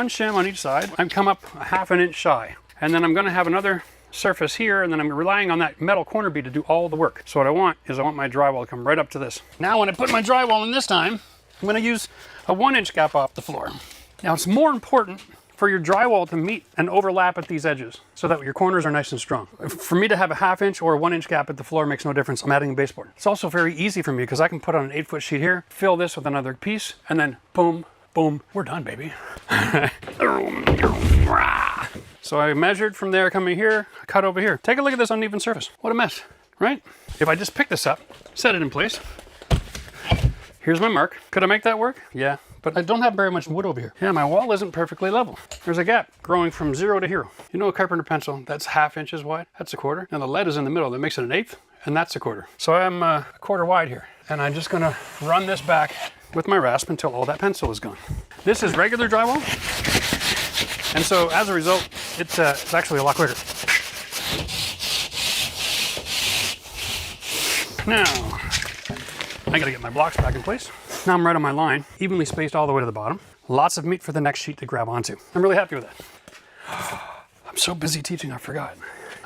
One shim on each side. I've come up a ½ an inch shy. And then I'm gonna have another surface here, and then I'm relying on that metal corner bead to do all the work. So what I want is I want my drywall to come right up to this. Now when I put my drywall in this time, I'm gonna use a 1-inch gap off the floor. Now it's more important for your drywall to meet and overlap at these edges so that your corners are nice and strong. For me to have a ½ inch or a 1-inch gap at the floor makes no difference. I'm adding a baseboard. It's also very easy for me because I can put on an 8-foot sheet here, fill this with another piece, and then boom, boom, we're done, baby. So I measured from there coming here, cut over here. Take a look at this uneven surface. What a mess, right? If I just pick this up, set it in place, here's my mark. Could I make that work? Yeah. But I don't have very much wood over here. Yeah, my wall isn't perfectly level. There's a gap growing from 0 to hero. You know a carpenter pencil, that's ½ inches wide, that's a quarter. Now the lead is in the middle, that makes it an 1/8, and that's a quarter. So I'm a quarter wide here. And I'm just gonna run this back with my rasp until all that pencil is gone. This is regular drywall. And so as a result, it's actually a lot quicker. Now, I gotta get my blocks back in place. Now I'm right on my line, evenly spaced all the way to the bottom. Lots of meat for the next sheet to grab onto. I'm really happy with that. I'm so busy teaching, I forgot.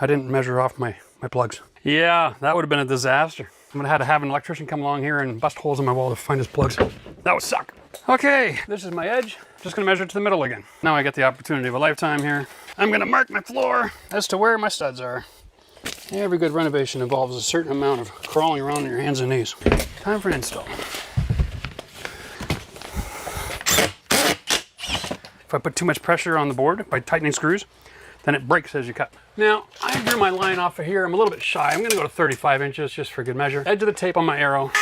I didn't measure off my plugs. Yeah, that would have been a disaster. I'm gonna have to have an electrician come along here and bust holes in my wall to find his plugs. That would suck. Okay, this is my edge. Just gonna measure to the middle again. Now I get the opportunity of a lifetime here. I'm gonna mark my floor as to where my studs are. Every good renovation involves a certain amount of crawling around on your hands and knees. Time for an install. If I put too much pressure on the board by tightening screws, then it breaks as you cut. Now, I drew my line off of here. I'm a little bit shy. I'm gonna go to 35 inches just for good measure. Edge of the tape on my arrow.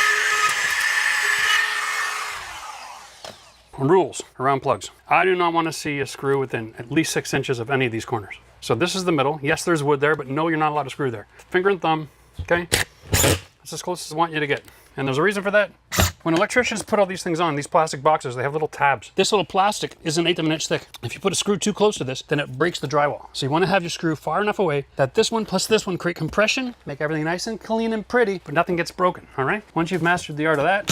Rules around plugs. I do not want to see a screw within at least 6 inches of any of these corners. So this is the middle. Yes, there's wood there, but no, you're not allowed to screw there. Finger and thumb, okay? That's as close as I want you to get. And there's a reason for that. When electricians put all these things on, these plastic boxes, they have little tabs. This little plastic is an 1/8 of an inch thick. If you put a screw too close to this, then it breaks the drywall. So you want to have your screw far enough away that this one plus this one create compression, make everything nice and clean and pretty, but nothing gets broken, all right? Once you've mastered the art of that,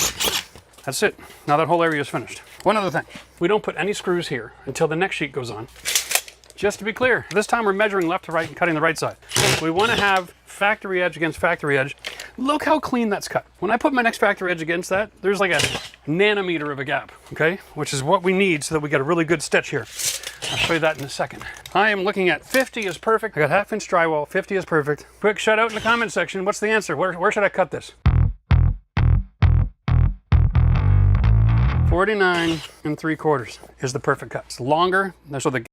that's it. Now that whole area is finished. One other thing, we don't put any screws here until the next sheet goes on. Just to be clear, this time we're measuring left to right and cutting the right side. We want to have factory edge against factory edge. Look how clean that's cut. When I put my next factory edge against that, there's like a nanometer of a gap, okay? Which is what we need so that we get a really good stitch here. I'll show you that in a second. I am looking at 50 is perfect. I got ½ inch drywall, 50 is perfect. Quick shout out in the comment section. What's the answer? Where should I cut this? 49 3/4 is the perfect cut. It's longer, so the